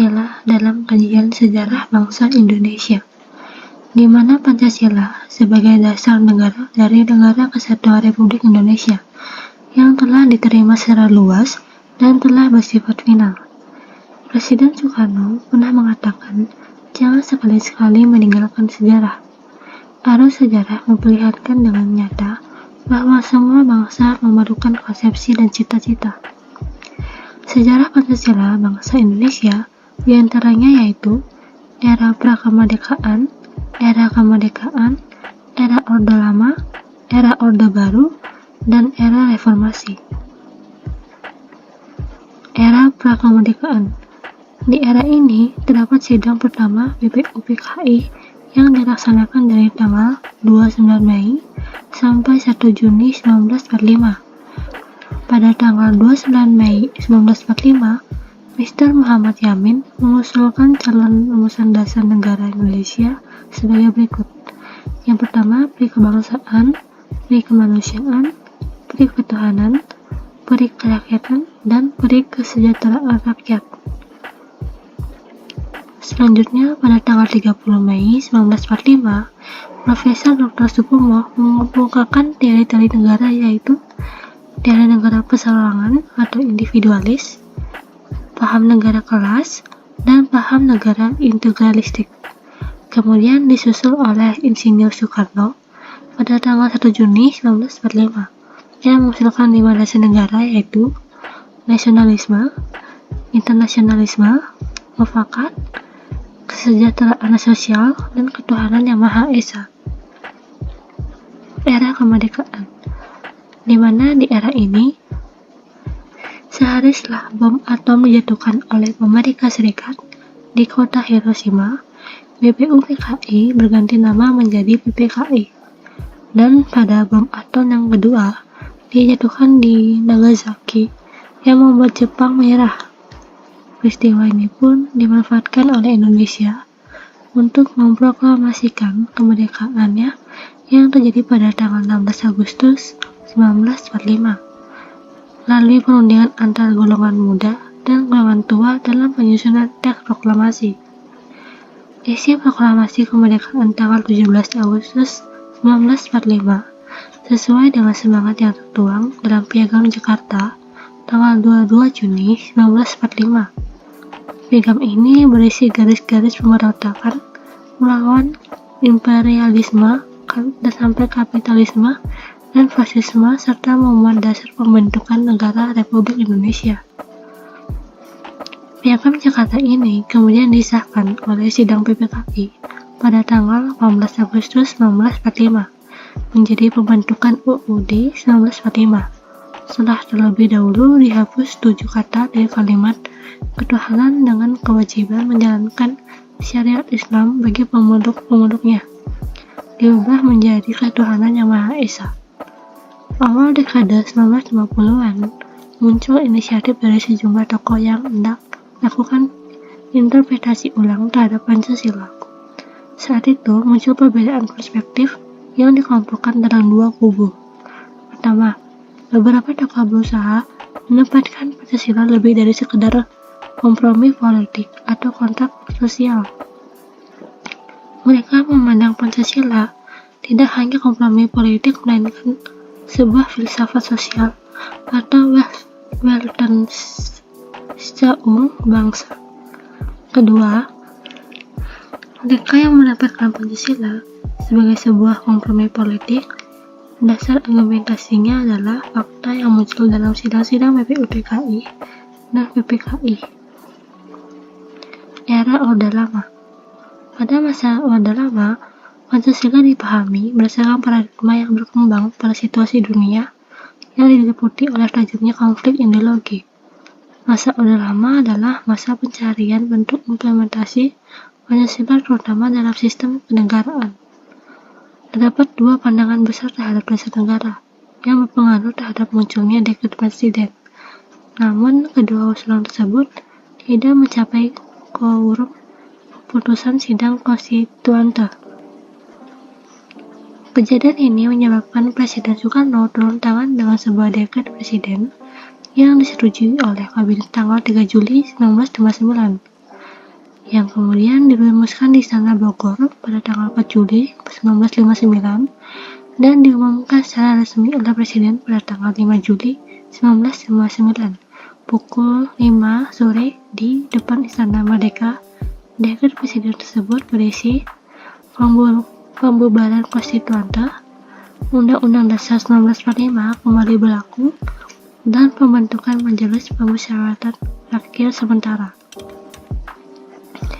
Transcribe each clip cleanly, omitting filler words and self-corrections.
Pancasila dalam kajian sejarah bangsa Indonesia, di mana Pancasila sebagai dasar negara dari Negara Kesatuan Republik Indonesia yang telah diterima secara luas dan telah bersifat final. Presiden Soekarno pernah mengatakan, jangan sekali-sekali meninggalkan sejarah. Arus sejarah memperlihatkan dengan nyata bahwa semua bangsa memerlukan konsepsi dan cita-cita. Sejarah Pancasila bangsa Indonesia diantaranya yaitu era prakemerdekaan, era kemerdekaan, era Orde Lama, era Orde Baru, dan era reformasi. Era prakemerdekaan. Di era ini terdapat sidang pertama BPUPKI yang dilaksanakan dari tanggal 29 Mei sampai 1 Juni 1945. Pada tanggal 29 Mei 1945, Mr. Muhammad Yamin mengusulkan calon rumusan dasar negara Indonesia sebagai berikut. Yang pertama, peri kebangsaan, peri kemanusiaan, peri ketuhanan, peri kerakyatan, dan peri kesejahteraan rakyat. Selanjutnya, pada tanggal 30 Mei 1945, Profesor Dr. Supomo mengemukakan teori-teori negara yaitu teori negara perseorangan atau individualis, paham negara kelas, dan paham negara integralistik. Kemudian disusul oleh Insinyur Soekarno pada tanggal 1 Juni 1945 yang mengusulkan 5 dasar negara yaitu nasionalisme, internasionalisme, mufakat, kesejahteraan sosial, dan ketuhanan yang Maha Esa. Era kemerdekaan, di mana di era ini sehari setelah bom atom dijatuhkan oleh Amerika Serikat di kota Hiroshima, BPUPKI berganti nama menjadi PPKI, dan pada bom atom yang kedua dijatuhkan di Nagasaki yang membuat Jepang menyerah. Peristiwa ini pun dimanfaatkan oleh Indonesia untuk memproklamasikan kemerdekaannya yang terjadi pada tanggal 16 Agustus 1945 melalui perundingan antara golongan muda dan golongan tua dalam penyusunan teks proklamasi. Isi proklamasi kemerdekaan tanggal 17 Agustus 1945 sesuai dengan semangat yang tertuang dalam Piagam Jakarta tanggal 22 Juni 1945. Piagam ini berisi garis-garis pemberontakan melawan imperialisme dan sampai kapitalisme dan fasisme serta memuat dasar pembentukan negara Republik Indonesia. Piagam Jakarta ini kemudian disahkan oleh sidang PPKI pada tanggal 18 Agustus 1945 menjadi pembentukan UUD 1945 setelah terlebih dahulu dihapus 7 kata dari kalimat ketuhanan dengan kewajiban menjalankan syariat Islam bagi pemeluk-pemeluknya diubah menjadi ketuhanan yang Maha Esa. Awal dekade 1950-an muncul inisiatif dari sejumlah tokoh yang hendak melakukan interpretasi ulang terhadap Pancasila. Saat itu muncul perbedaan perspektif yang dikelompokkan dalam 2 kubu. Pertama, beberapa tokoh berusaha menempatkan Pancasila lebih dari sekedar kompromi politik atau kontrak sosial. Mereka memandang Pancasila tidak hanya kompromi politik melainkan sebuah filsafat sosial atau Weltanschauung bangsa. Kedua, mereka yang mendapatkan Pancasila sebagai sebuah kompromi politik, dasar argumentasinya adalah fakta yang muncul dalam sidang-sidang BPUPKI dan PPKI. Era Orde Lama. Pada masa Orde Lama, Pancasila dipahami berdasarkan paradigma yang berkembang pada situasi dunia yang diliputi oleh tajamnya konflik ideologi. Masa Orde Lama adalah masa pencarian bentuk implementasi Pancasila terutama dalam sistem kenegaraan. Terdapat 2 pandangan besar terhadap dasar negara yang berpengaruh terhadap munculnya dekret presiden. Namun, kedua usulan tersebut tidak mencapai quorum keputusan sidang konstituante. Kejadian ini menyebabkan Presiden Soekarno turun tangan dengan sebuah dekret presiden yang disetujui oleh Kabinet tanggal 3 Juli 1959. yang kemudian dirumuskan di Istana Bogor pada tanggal 4 Juli 1959 dan diumumkan secara resmi oleh Presiden pada tanggal 5 Juli 1959 pukul 5 sore di depan Istana Merdeka. Dekret Presiden tersebut berisi pembubaran konstituante, Undang-Undang Dasar 1945 kembali berlaku, dan pembentukan Majelis Pemusyawaratan Rakyat sementara.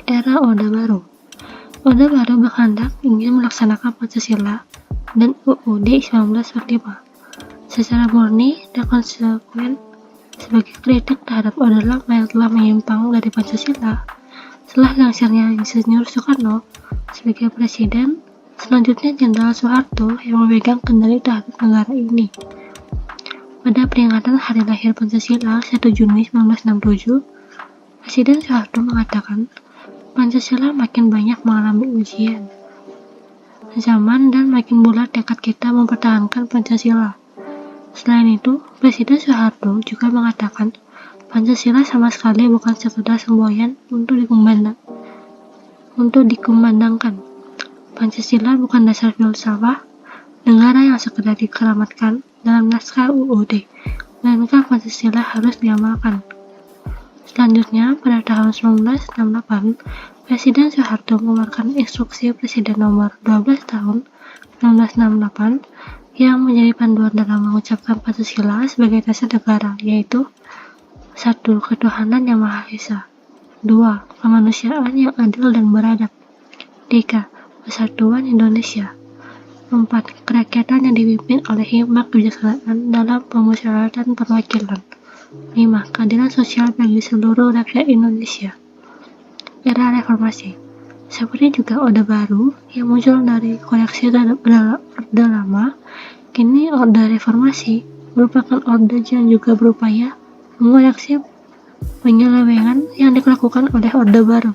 Era Orde Baru. Orde Baru berkehendak ingin melaksanakan Pancasila dan UUD 1945 secara murni dan konsekuen sebagai kritik terhadap Orde Lama yang telah menyimpang dari Pancasila. Setelah dilangsirnya Insinyur Soekarno sebagai Presiden, selanjutnya Jenderal Soeharto yang memegang kendali terhadap negara ini. Pada peringatan hari lahir Pancasila 1 Juni 1967, Presiden Soeharto mengatakan, Pancasila makin banyak mengalami ujian zaman dan makin bulat tekad kita mempertahankan Pancasila. Selain itu, Presiden Soeharto juga mengatakan Pancasila sama sekali bukan sekedar semboyan untuk dikumandangkan. Pancasila bukan dasar filsafat negara yang sekedar dikeramatkan dalam naskah UUD, melainkan Pancasila harus diamalkan. Selanjutnya, pada tahun 1968, Presiden Soeharto mengeluarkan Instruksi Presiden Nomor 12 Tahun 1968 yang menjadi panduan dalam mengucapkan Pancasila sebagai dasar negara, yaitu 1. Ketuhanan yang Maha Esa, 2. Kemanusiaan yang adil dan beradab, 3. Persatuan Indonesia, 4. Kerakyatan yang dipimpin oleh hikmat kebijaksanaan dalam pemusyawaratan perwakilan, 5. Keadilan sosial bagi seluruh rakyat Indonesia. Era Reformasi. Seperti juga Orde Baru yang muncul dari koreksi terhadap Orde Lama, kini Orde Reformasi merupakan orde yang juga berupaya mengoreksi penyelewengan yang dilakukan oleh Orde Baru.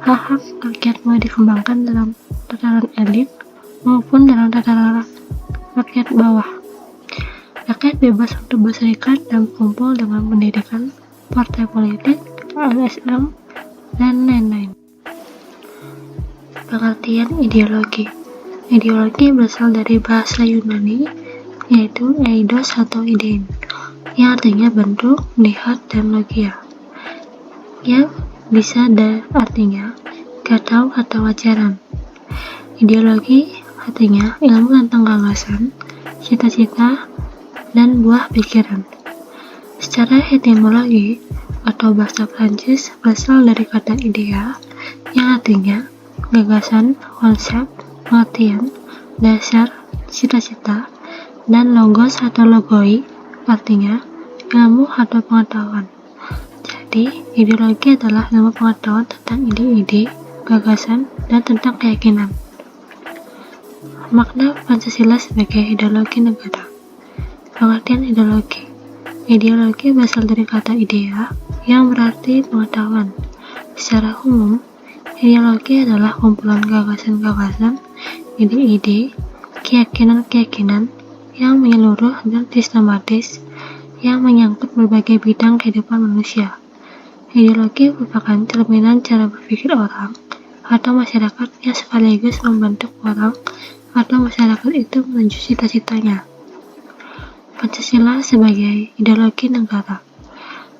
Hak-hak rakyat mulai dikembangkan dalam tataran elit maupun dalam tataran rakyat bawah. Rakyat bebas untuk berserikat dan berkumpul dengan mendirikan partai politik, LSM, dan lain-lain. Pengertian ideologi. Ideologi berasal dari bahasa Yunani, yaitu eidos atau idein, yang artinya bentuk, lihat, dan logia. Yang bisa artinya kata atau ajaran. Ideologi artinya ilmu tentang gagasan, cita-cita, dan buah pikiran. Secara etimologi atau bahasa Prancis berasal dari kata idea yang artinya gagasan, konsep, pengertian, dasar, cita-cita, dan logos atau logoi artinya ilmu atau pengetahuan. Jadi, ideologi adalah ilmu pengetahuan tentang ide-ide, gagasan, dan tentang keyakinan. Makna Pancasila sebagai ideologi negara. Pengertian ideologi. Ideologi berasal dari kata idea yang berarti pengetahuan. Secara umum, ideologi adalah kumpulan gagasan-gagasan, ide-ide, keyakinan-keyakinan yang menyeluruh dan sistematis yang menyangkut berbagai bidang kehidupan manusia. Ideologi merupakan cerminan cara berpikir orang atau masyarakat yang sekaligus membentuk orang atau masyarakat itu menuju cita-citanya. Pancasila sebagai ideologi negara.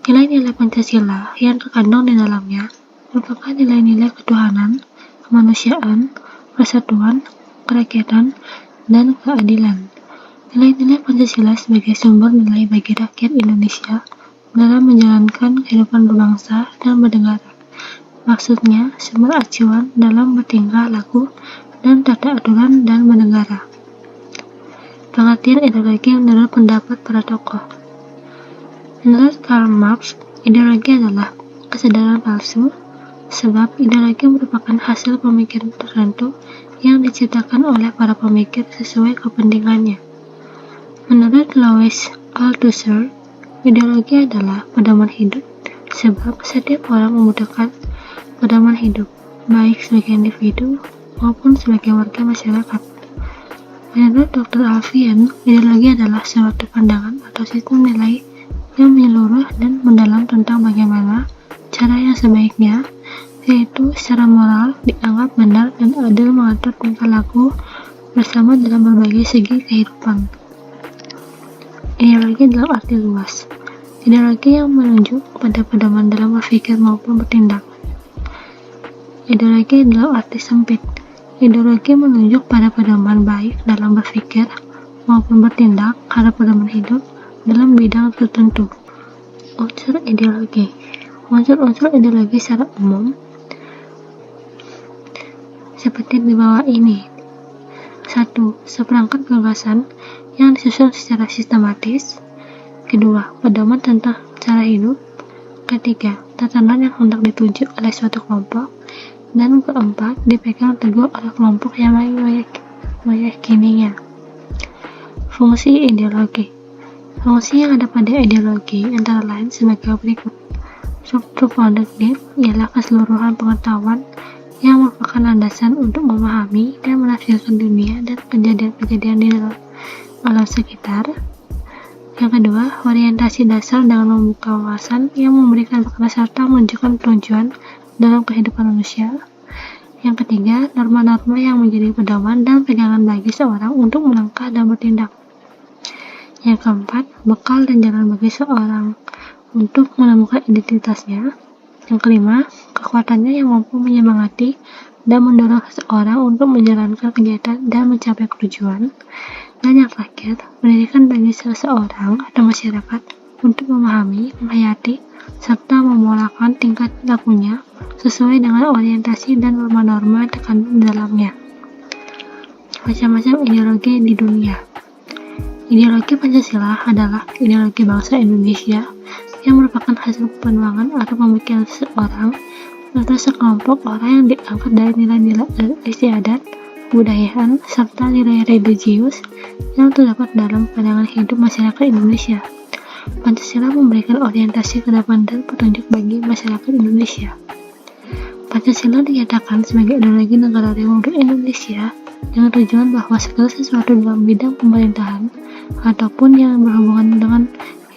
Nilai-nilai Pancasila yang terkandung di dalamnya merupakan nilai-nilai ketuhanan, kemanusiaan, persatuan, kerakyatan, dan keadilan. Nilai-nilai Pancasila sebagai sumber nilai bagi rakyat Indonesia dalam menjalankan kehidupan berbangsa dan bernegara. Maksudnya, sumber acuan dalam bertingkah laku dan tata aturan dan bernegara. Pengertian ideologi menurut pendapat para tokoh. Menurut Karl Marx, ideologi adalah kesadaran palsu, sebab ideologi merupakan hasil pemikiran tertentu yang diciptakan oleh para pemikir sesuai kepentingannya. Menurut Louis Althusser, ideologi adalah pedoman hidup, sebab setiap orang membutuhkan pedoman hidup, baik sebagai individu maupun sebagai warga masyarakat. Menurut Dr. Alfian, ideologi adalah suatu pandangan atau sistem nilai yang menyeluruh dan mendalam tentang bagaimana cara yang sebaiknya yaitu secara moral dianggap benar dan adil mengatur tingkah laku bersama dalam berbagai segi kehidupan. Ideologi dalam arti luas. Ideologi yang menunjuk pada pedoman dalam berpikir maupun bertindak. Ideologi dalam arti sempit. Ideologi menunjuk pada pedoman baik dalam berpikir maupun bertindak karena pedoman hidup dalam bidang tertentu. Unsur ideologi. Unsur-unsur ideologi secara umum seperti di bawah ini. 1. Seperangkat gagasan yang disusun secara sistematis. 2. Pedoman tentang cara hidup. 3. Tatanan yang hendak dituju oleh suatu kelompok. Dan 4. Dipegang teguh oleh kelompok yang meyakininya. Fungsi ideologi. Fungsi yang ada pada ideologi antara lain sebagai berikut. Struktur kognitif ialah keseluruhan pengetahuan yang merupakan landasan untuk memahami dan menafsirkan dunia dan kejadian-kejadian di alam sekitar. Yang kedua, orientasi dasar dengan membuka wawasan yang memberikan makna serta menunjukkan tujuan dalam kehidupan manusia. Yang ketiga, norma-norma yang menjadi pedoman dan pegangan bagi seorang untuk melangkah dan bertindak. Yang keempat, bekal dan jalan bagi seorang untuk menemukan identitasnya. Yang kelima, kekuatannya yang mampu menyemangati dan mendorong seseorang untuk menjalankan kegiatan dan mencapai tujuan. Dan yang terakhir, pendidikan bagi seseorang atau masyarakat untuk memahami, menghayati, serta memolakan tingkat lakunya sesuai dengan orientasi dan norma-norma terkandung di dalamnya. Macam-macam ideologi di dunia. Ideologi Pancasila adalah ideologi bangsa Indonesia yang merupakan hasil penuangan atau pemikiran seseorang atau sekelompok orang yang diangkat dari nilai-nilai istiadat, kebudayaan, serta nilai religius yang terdapat dalam pandangan hidup masyarakat Indonesia. Pancasila memberikan orientasi ke depan dan petunjuk bagi masyarakat Indonesia. Pancasila dinyatakan sebagai ideologi negara Republik Indonesia dengan tujuan bahwa segala sesuatu dalam bidang pemerintahan ataupun yang berhubungan dengan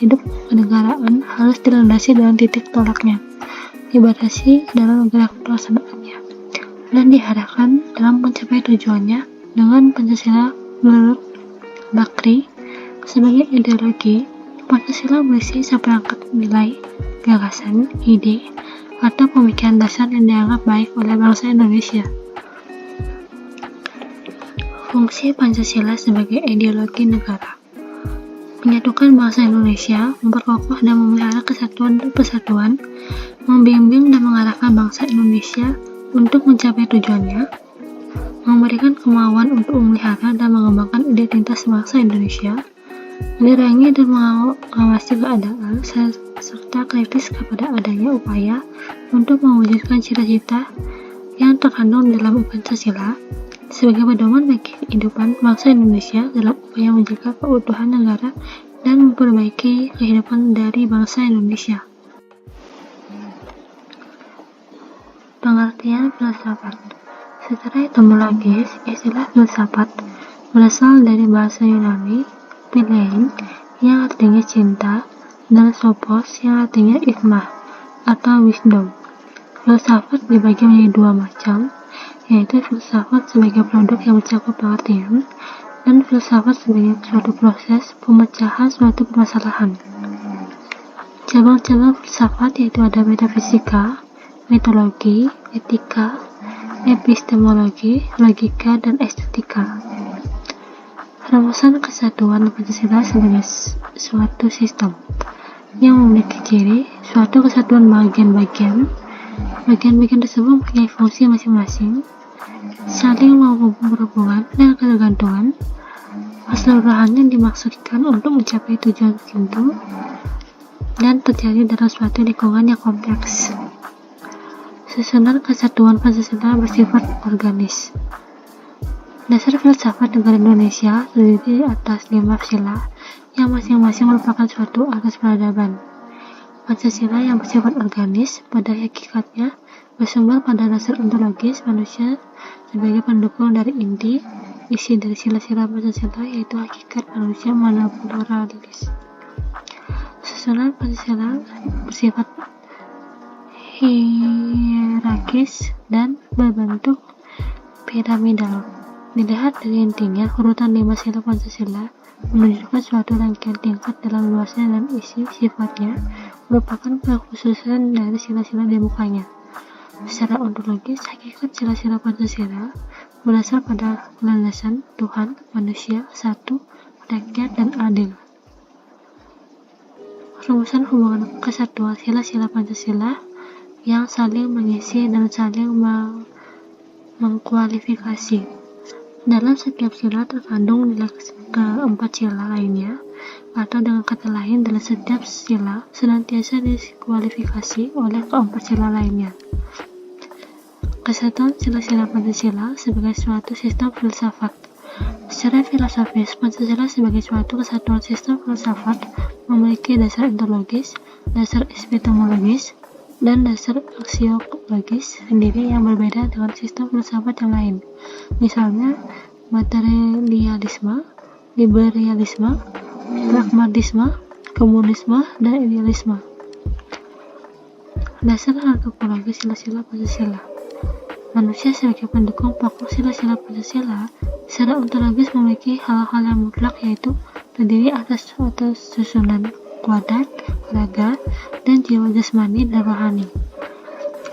hidup kenegaraan harus dilandasi dengan titik tolaknya, dibatasi dalam gerak pelaksanaannya, dan diarahkan dalam mencapai tujuannya dengan Pancasila. Menurut Bakri, sebagai ideologi, Pancasila berisi seperangkat nilai, gagasan, ide, atau pemikiran dasar yang dianggap baik oleh bangsa Indonesia. Fungsi Pancasila sebagai ideologi negara. Menyatukan bangsa Indonesia, memperkokoh dan memelihara kesatuan dan persatuan, membimbing dan mengarahkan bangsa Indonesia untuk mencapai tujuannya, memberikan kemauan untuk memelihara dan mengembangkan identitas bangsa Indonesia, menerangi dan mengawasi keadaan, serta kritis kepada adanya upaya untuk mewujudkan cita-cita yang terkandung dalam Pancasila sebagai pedoman bagi kehidupan bangsa Indonesia dalam upaya menjaga keutuhan negara dan memperbaiki kehidupan dari bangsa Indonesia. Pengertian filsafat. Secara etimologis, istilah filsafat berasal dari bahasa Yunani philein yang artinya cinta dan sophos yang artinya hikmah atau wisdom. Filsafat dibagi menjadi dua macam, yaitu filsafat sebagai produk yang mencakup pengertian dan filsafat sebagai suatu proses pemecahan suatu permasalahan. Cabang-cabang filsafat yaitu ada metafisika, mitologi, etika, epistemologi, logika, dan estetika. Rumusan kesatuan Pancasila sebagai suatu sistem yang memiliki ciri suatu kesatuan bagian-bagian. Bagian-bagian tersebut mempunyai fungsi masing-masing, saling berhubungan dan ketergantungan. Keseluruhannya dimaksudkan untuk mencapai tujuan tertentu dan terjadi dalam suatu lingkungan yang kompleks. Susunan kesatuan Pancasila bersifat organis. Dasar filsafat negara Indonesia terdiri atas 5 sila yang masing-masing merupakan suatu asas peradaban. Pancasila yang bersifat organis pada hakikatnya bersumber pada dasar ontologis manusia sebagai pendukung dari inti isi dari sila-sila Pancasila, yaitu hakikat manusia mana pluralis. Susunan Pancasila bersifat hierarkis, dan berbentuk piramidal. Dilihat dari intinya, urutan 5 sila Pancasila menunjukkan suatu rangkaian tingkat dalam luasnya dan isi sifatnya merupakan kekhususan dari sila-sila di mukanya. Secara ontologis, hakikat sila-sila Pancasila berdasar pada landasan Tuhan, manusia, satu, rakyat, dan adil. Rumusan hubungan kesatuan sila-sila Pancasila yang saling mengisi dan saling mengkualifikasi. Dalam setiap sila terkandung nilai keempat sila lainnya, atau dengan kata lain, dalam setiap sila senantiasa diskualifikasi oleh keempat sila lainnya. Kesatuan sila-sila Pancasila sebagai suatu sistem filsafat. Secara filosofis, Pancasila sebagai suatu kesatuan sistem filsafat memiliki dasar ontologis, dasar epistemologis, dan dasar aksiologis sendiri yang berbeda dengan sistem filsafat yang lain. Misalnya, materialisme, liberalisme, pragmatisme, komunisme, dan idealisme. Dasar antropologis sila-sila Pancasila. Manusia sebagai pendukung pokok sila-sila Pancasila secara ontologis memiliki hal-hal yang mutlak, yaitu terdiri atas susunan kuadrat, raga, dan jiwa jasmani dan rohani.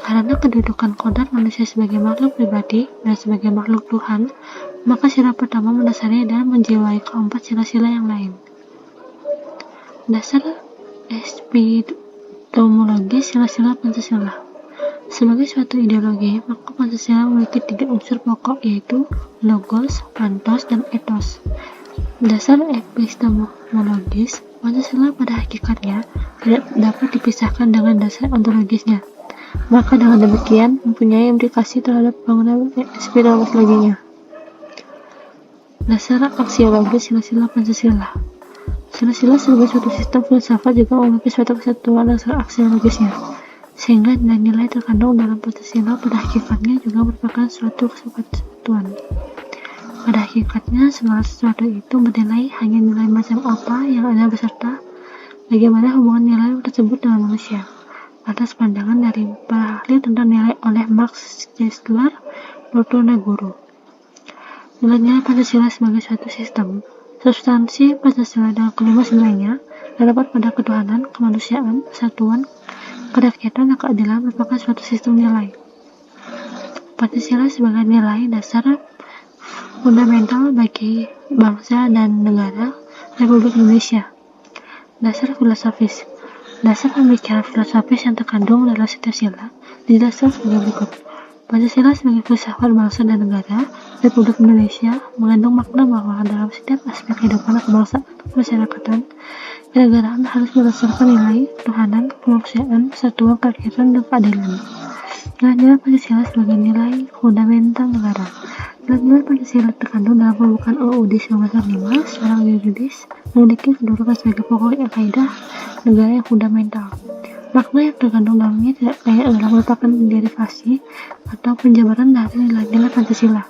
Karena kedudukan kodrat manusia sebagai makhluk pribadi dan sebagai makhluk Tuhan, maka sila pertama mendasari dan menjiwai keempat sila-sila yang lain. Dasar epistemologis sila-sila Pancasila. Sebagai suatu ideologi, maka Pancasila memiliki 3 unsur pokok, yaitu logos, pantos, dan etos. Dasar epistemologis Pancasila pada hakikatnya tidak dapat dipisahkan dengan dasar ontologisnya. Maka dengan demikian mempunyai implikasi terhadap bangunan epistemologinya. Dasar aksiologis sila-sila Pancasila. Sila-sila sebagai suatu sistem filsafat juga memiliki suatu kesatuan dasar aksiologisnya, sehingga nilai-nilai terkandung dalam Pancasila pada hakikatnya juga merupakan suatu kesatuan. Pada hakikatnya, segala sesuatu itu bernilai hanya nilai macam apa yang ada beserta bagaimana hubungan nilai tersebut dengan manusia. Atas pandangan dari para ahli tentang nilai oleh Max Kessler, Dr. Nagoro. Nilai-nilai Pancasila sebagai suatu sistem. Substansi Pancasila dan kelima nilainya terdapat pada ketuhanan, kemanusiaan, kesatuan, kerakyatan, dan keadilan merupakan suatu sistem nilai. Pancasila sebagai nilai dasar fundamental bagi bangsa dan negara Republik Indonesia. Dasar filosofis. Dasar pemikiran filosofis yang terkandung dalam setiap sila dijelaskan sebagai berikut. Pancasila sebagai filsafat bangsa dan negara Republik Indonesia mengandung makna bahwa dalam setiap aspek kehidupan kebangsaan, kemasyarakatan, kenegaraan harus berdasarkan nilai ketuhanan, kemanusiaan, kesatuan, kerakyatan, dan keadilan. Nilai-nilai Pancasila sebagai nilai fundamental negara. Nilai-nilai Pancasila terkandung dalam pembukaan UUD 1945 secara yuridis memiliki kedudukan sebagai pokok kaidah negara yang fundamental. Makna yang terkandung dalamnya tidak lain adalah merupakan derivasi atau penjabaran dari nilai-nilai Pancasila.